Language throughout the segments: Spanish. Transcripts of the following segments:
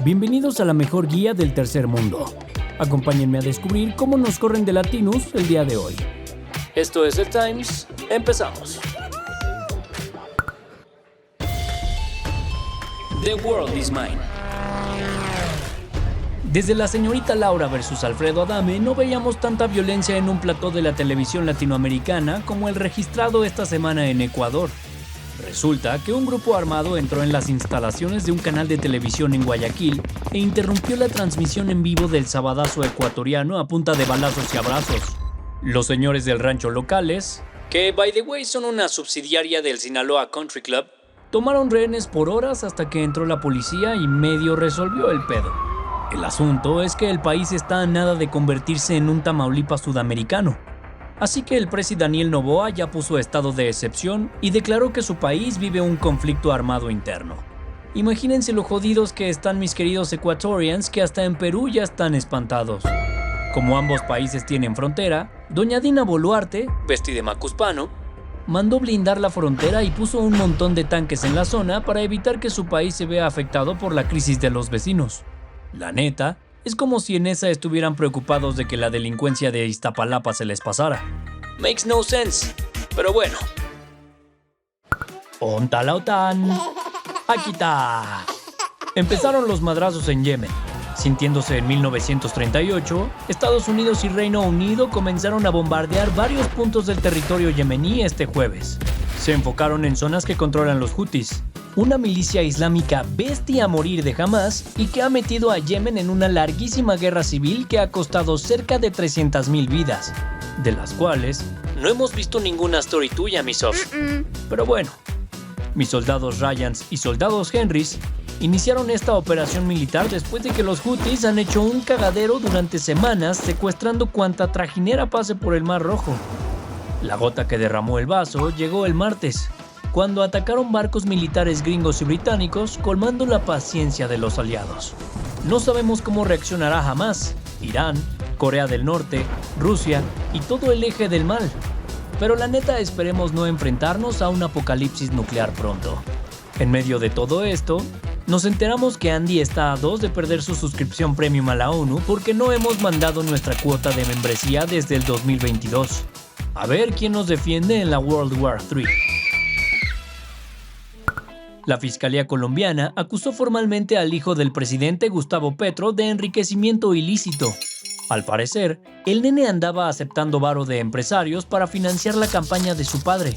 Bienvenidos a la mejor guía del tercer mundo. Acompáñenme a descubrir cómo nos corren de Latinus el día de hoy. Esto es The Times, empezamos. The World is Mine. Desde la señorita Laura versus Alfredo Adame no veíamos tanta violencia en un plató de la televisión latinoamericana como el registrado esta semana en Ecuador. Resulta que un grupo armado entró en las instalaciones de un canal de televisión en Guayaquil e interrumpió la transmisión en vivo del sabadazo ecuatoriano a punta de balazos y abrazos. Los señores del rancho locales, que by the way son una subsidiaria del Sinaloa Country Club, tomaron rehenes por horas hasta que entró la policía y medio resolvió el pedo. El asunto es que el país está a nada de convertirse en un Tamaulipas sudamericano. Así que el presidente Daniel Noboa ya puso estado de excepción y declaró que su país vive un conflicto armado interno. Imagínense lo jodidos que están mis queridos ecuatorians que hasta en Perú ya están espantados. Como ambos países tienen frontera, doña Dina Boluarte, vestida de macuspano, mandó blindar la frontera y puso un montón de tanques en la zona para evitar que su país se vea afectado por la crisis de los vecinos. La neta, es como si en esa estuvieran preocupados de que la delincuencia de Iztapalapa se les pasara. Makes no sense, pero bueno. ¡Onta la OTAN! ¡Aquí está! Empezaron los madrazos en Yemen. Sintiéndose en 1938, Estados Unidos y Reino Unido comenzaron a bombardear varios puntos del territorio yemení este jueves. Se enfocaron en zonas que controlan los Houthis, una milicia islámica bestia a morir de Hamas y que ha metido a Yemen en una larguísima guerra civil que ha costado cerca de 300,000 vidas, de las cuales no hemos visto ninguna story tuya, mi Sof. Pero bueno, mis soldados Ryans y soldados Henrys iniciaron esta operación militar después de que los Houthis han hecho un cagadero durante semanas secuestrando cuanta trajinera pase por el Mar Rojo. La gota que derramó el vaso llegó el martes, cuando atacaron barcos militares gringos y británicos, colmando la paciencia de los aliados. No sabemos cómo reaccionará Hamas, Irán, Corea del Norte, Rusia y todo el eje del mal. Pero la neta esperemos no enfrentarnos a un apocalipsis nuclear pronto. En medio de todo esto, nos enteramos que Andy está a 2 de perder su suscripción premium a la ONU porque no hemos mandado nuestra cuota de membresía desde el 2022. A ver quién nos defiende en la World War III. La Fiscalía colombiana acusó formalmente al hijo del presidente Gustavo Petro de enriquecimiento ilícito. Al parecer, el nene andaba aceptando varo de empresarios para financiar la campaña de su padre.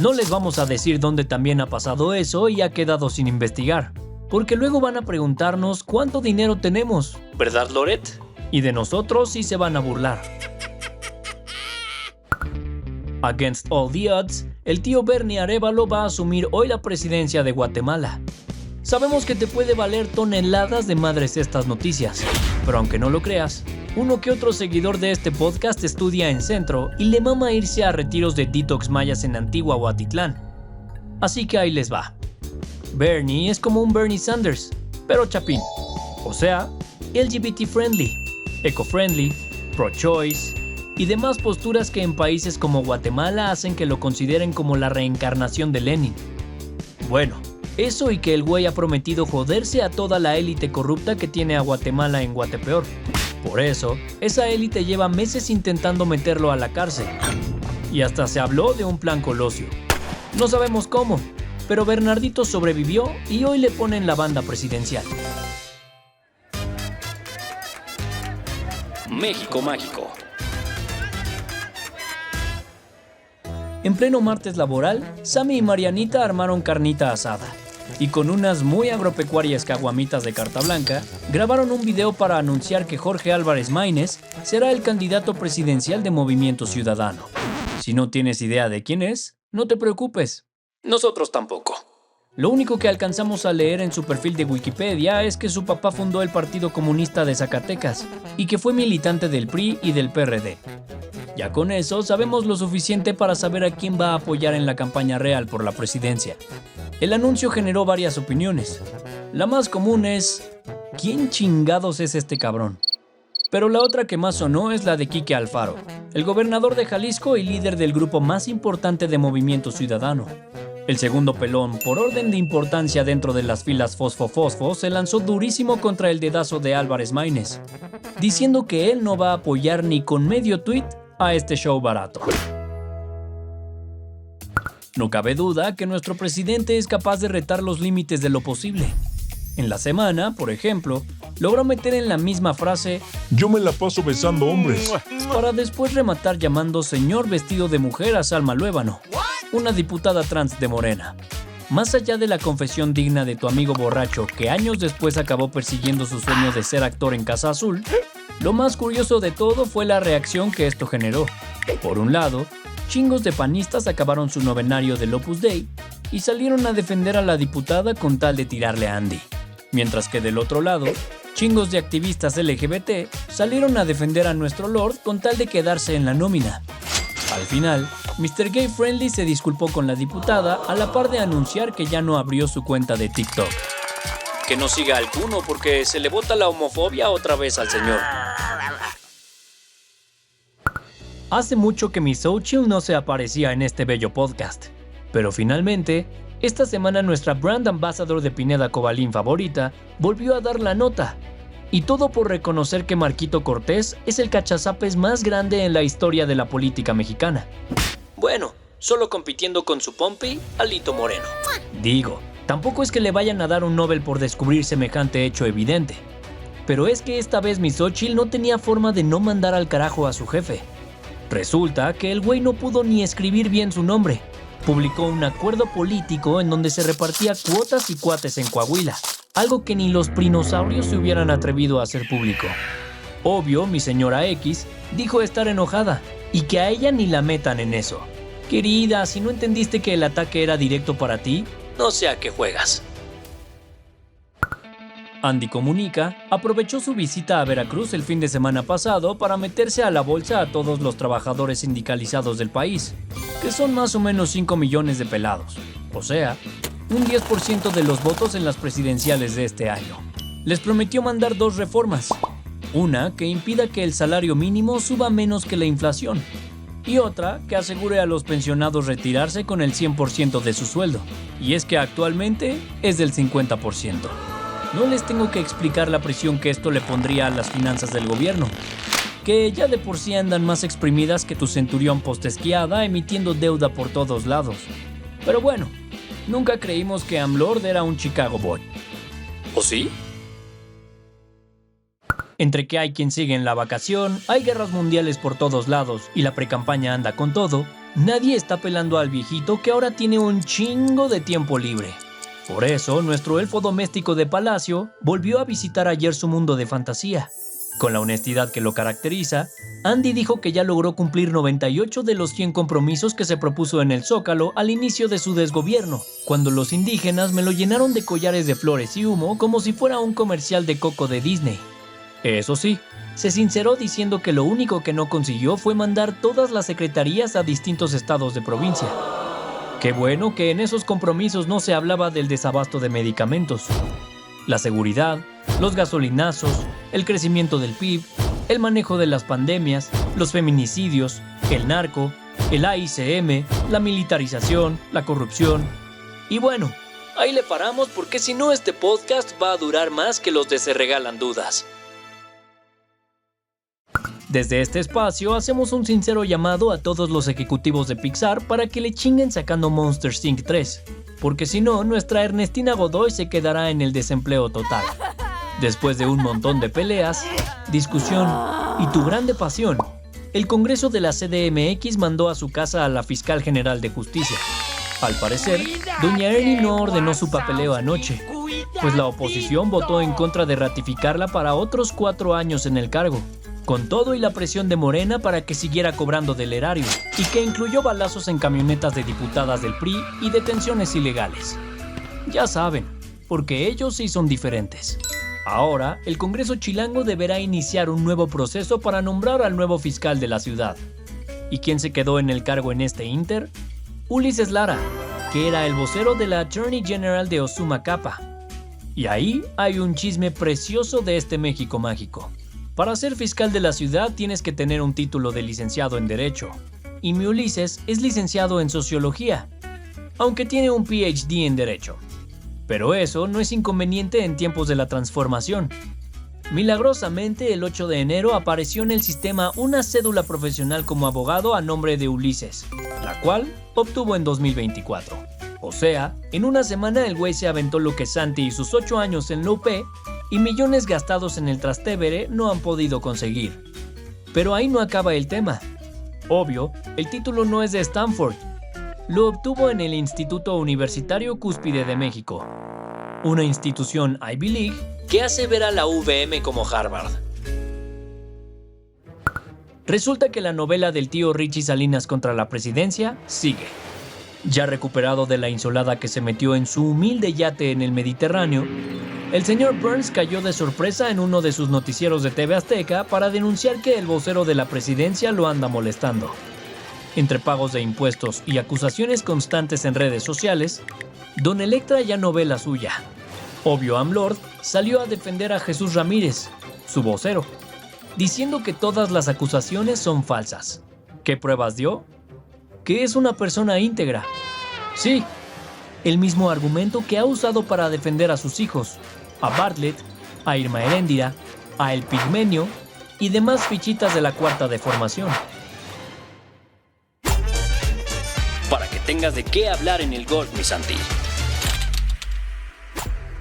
No les vamos a decir dónde también ha pasado eso y ha quedado sin investigar, porque luego van a preguntarnos cuánto dinero tenemos, ¿verdad, Loret? Y de nosotros sí se van a burlar. Against all the odds, el tío Bernie Arévalo va a asumir hoy la presidencia de Guatemala. Sabemos que te puede valer toneladas de madres estas noticias, pero aunque no lo creas, uno que otro seguidor de este podcast estudia en Centro y le mama irse a retiros de detox mayas en Antigua o Atitlán. Así que ahí les va. Bernie es como un Bernie Sanders, pero chapín. O sea, LGBT friendly, eco friendly, pro-choice y demás posturas que en países como Guatemala hacen que lo consideren como la reencarnación de Lenin. Bueno, eso y que el güey ha prometido joderse a toda la élite corrupta que tiene a Guatemala en Guatepeor. Por eso, esa élite lleva meses intentando meterlo a la cárcel. Y hasta se habló de un plan Colosio. No sabemos cómo, pero Bernardito sobrevivió y hoy le ponen la banda presidencial. México Mágico. En pleno martes laboral, Sammy y Marianita armaron carnita asada y con unas muy agropecuarias caguamitas de carta blanca, grabaron un video para anunciar que Jorge Álvarez Maínez será el candidato presidencial de Movimiento Ciudadano. Si no tienes idea de quién es, no te preocupes. Nosotros tampoco. Lo único que alcanzamos a leer en su perfil de Wikipedia es que su papá fundó el Partido Comunista de Zacatecas y que fue militante del PRI y del PRD. Ya con eso sabemos lo suficiente para saber a quién va a apoyar en la campaña real por la presidencia. El anuncio generó varias opiniones. La más común es, ¿quién chingados es este cabrón? Pero la otra que más sonó es la de Quique Alfaro, el gobernador de Jalisco y líder del grupo más importante de Movimiento Ciudadano. El segundo pelón, por orden de importancia dentro de las filas Fosfo, se lanzó durísimo contra el dedazo de Álvarez Maínez, diciendo que él no va a apoyar ni con medio tuit a este show barato. No cabe duda que nuestro presidente es capaz de retar los límites de lo posible. En la semana, por ejemplo, logró meter en la misma frase "Yo me la paso besando hombres", para después rematar llamando señor vestido de mujer a Salma Luébano, una diputada trans de Morena. Más allá de la confesión digna de tu amigo borracho que años después acabó persiguiendo su sueño de ser actor en Casa Azul, lo más curioso de todo fue la reacción que esto generó. Por un lado, chingos de panistas acabaron su novenario del Opus Dei y salieron a defender a la diputada con tal de tirarle a Andy. Mientras que del otro lado, chingos de activistas LGBT salieron a defender a nuestro Lord con tal de quedarse en la nómina. Al final, Mr. Gay Friendly se disculpó con la diputada a la par de anunciar que ya no abrió su cuenta de TikTok. Que no siga alguno porque se le bota la homofobia otra vez al señor. Hace mucho que mi Xochitl no se aparecía en este bello podcast, pero finalmente, esta semana nuestra brand ambassador de Pineda Cobalín favorita volvió a dar la nota. Y todo por reconocer que Marquito Cortés es el cachazapes más grande en la historia de la política mexicana. Bueno, solo compitiendo con su pompi, Alito Moreno. Digo, tampoco es que le vayan a dar un Nobel por descubrir semejante hecho evidente. Pero es que esta vez mi Xochitl no tenía forma de no mandar al carajo a su jefe. Resulta que el güey no pudo ni escribir bien su nombre. Publicó un acuerdo político en donde se repartía cuotas y cuates en Coahuila, algo que ni los prinosaurios se hubieran atrevido a hacer público. Obvio, mi señora X dijo estar enojada y que a ella ni la metan en eso. Querida, si no entendiste que el ataque era directo para ti, no sé a qué juegas. Andy Comunica aprovechó su visita a Veracruz el fin de semana pasado para meterse a la bolsa a todos los trabajadores sindicalizados del país, que son más o menos 5 millones de pelados, o sea, un 10% de los votos en las presidenciales de este año. Les prometió mandar 2 reformas, una que impida que el salario mínimo suba menos que la inflación, y otra que asegure a los pensionados retirarse con el 100% de su sueldo, y es que actualmente es del 50%. No les tengo que explicar la presión que esto le pondría a las finanzas del gobierno, que ya de por sí andan más exprimidas que tu centurión postesquiada emitiendo deuda por todos lados. Pero bueno, nunca creímos que AMLord era un Chicago Boy. ¿O sí? Entre que hay quien sigue en la vacación, hay guerras mundiales por todos lados y la precampaña anda con todo, nadie está pelando al viejito que ahora tiene un chingo de tiempo libre. Por eso, nuestro elfo doméstico de palacio volvió a visitar ayer su mundo de fantasía. Con la honestidad que lo caracteriza, Andy dijo que ya logró cumplir 98 de los 100 compromisos que se propuso en el Zócalo al inicio de su desgobierno, cuando los indígenas me lo llenaron de collares de flores y humo como si fuera un comercial de coco de Disney. Eso sí, se sinceró diciendo que lo único que no consiguió fue mandar todas las secretarías a distintos estados de provincia. Qué bueno que en esos compromisos no se hablaba del desabasto de medicamentos. La seguridad, los gasolinazos, el crecimiento del PIB, el manejo de las pandemias, los feminicidios, el narco, el AICM, la militarización, la corrupción. Y bueno, ahí le paramos porque si no este podcast va a durar más que los de Se Regalan Dudas. Desde este espacio hacemos un sincero llamado a todos los ejecutivos de Pixar para que le chinguen sacando Monsters Inc. 3, porque si no, nuestra Ernestina Godoy se quedará en el desempleo total. Después de un montón de peleas, discusión y tu grande pasión, el Congreso de la CDMX mandó a su casa a la Fiscal General de Justicia. Al parecer, doña Ernie no ordenó su papeleo anoche, pues la oposición votó en contra de ratificarla para otros 4 años en el cargo, con todo y la presión de Morena para que siguiera cobrando del erario, y que incluyó balazos en camionetas de diputadas del PRI y detenciones ilegales. Ya saben, porque ellos sí son diferentes. Ahora, el Congreso chilango deberá iniciar un nuevo proceso para nombrar al nuevo fiscal de la ciudad. ¿Y quién se quedó en el cargo en este ínter? Ulises Lara, que era el vocero de la Attorney General de Ozuma Capa. Y ahí hay un chisme precioso de este México mágico. Para ser fiscal de la ciudad tienes que tener un título de licenciado en Derecho, y mi Ulises es licenciado en Sociología. aunque tiene un PhD en Derecho. Pero eso no es inconveniente en tiempos de la transformación. Milagrosamente, el 8 de enero apareció en el sistema una cédula profesional como abogado a nombre de Ulises, la cual obtuvo en 2024. O sea, en una semana el güey se aventó lo que Santi y sus 8 años en la UP y millones gastados en el Trastevere no han podido conseguir. Pero ahí no acaba el tema. Obvio, el título no es de Stanford. Lo obtuvo en el Instituto Universitario Cúspide de México, una institución Ivy League que hace ver a la UVM como Harvard. Resulta que la novela del tío Richie Salinas contra la presidencia sigue. Ya recuperado de la insolada que se metió en su humilde yate en el Mediterráneo, el señor Burns cayó de sorpresa en uno de sus noticieros de TV Azteca para denunciar que el vocero de la presidencia lo anda molestando. Entre pagos de impuestos y acusaciones constantes en redes sociales, Don Electra ya no ve la suya. Obvio AMLord salió a defender a Jesús Ramírez, su vocero, diciendo que todas las acusaciones son falsas. ¿Qué pruebas dio? Que es una persona íntegra. Sí, el mismo argumento que ha usado para defender a sus hijos, a Bartlett, a Irma Heréndira, a El Pigmenio y demás fichitas de la cuarta de formación. Para que tengas de qué hablar en el golf, mi Santi.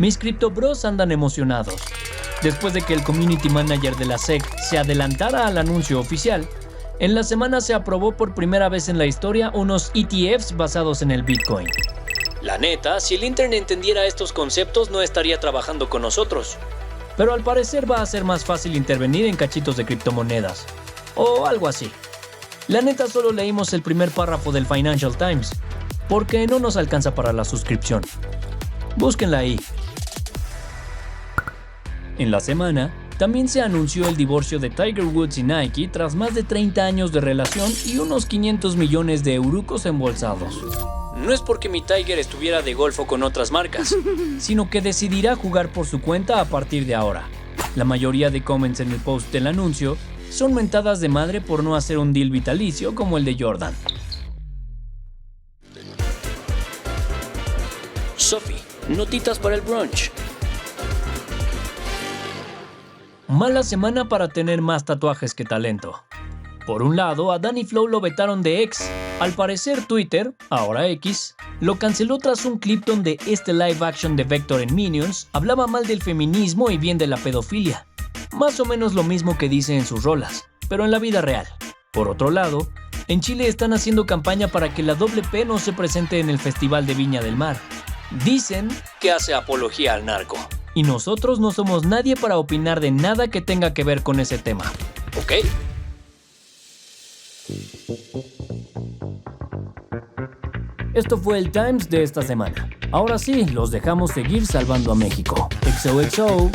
Mis Crypto Bros andan emocionados. Después de que el community manager de la SEC se adelantara al anuncio oficial, en la semana se aprobó por primera vez en la historia unos ETFs basados en el Bitcoin. La neta, si el internet entendiera estos conceptos no estaría trabajando con nosotros. Pero al parecer va a ser más fácil intervenir en cachitos de criptomonedas. O algo así. La neta solo leímos el primer párrafo del Financial Times, porque no nos alcanza para la suscripción. Búsquenla ahí. En la semana, también se anunció el divorcio de Tiger Woods y Nike tras más de 30 años de relación y unos 500 millones de eurucos embolsados. No es porque mi Tiger estuviera de golfo con otras marcas, sino que decidirá jugar por su cuenta a partir de ahora. La mayoría de comments en el post del anuncio son mentadas de madre por no hacer un deal vitalicio como el de Jordan. Sophie, notitas para el brunch. Mala semana para tener más tatuajes que talento. Por un lado, a Danny Flow lo vetaron de X. Al parecer Twitter, ahora X, lo canceló tras un clip donde este live action de Vector en Minions hablaba mal del feminismo y bien de la pedofilia. Más o menos lo mismo que dice en sus rolas, pero en la vida real. Por otro lado, en Chile están haciendo campaña para que la WP no se presente en el Festival de Viña del Mar. Dicen que hace apología al narco. Y nosotros no somos nadie para opinar de nada que tenga que ver con ese tema. ¿Ok? Esto fue el Times de esta semana. Ahora sí, los dejamos seguir salvando a México. XOXO.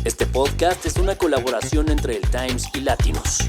Este podcast es una colaboración entre el Times y Latinos.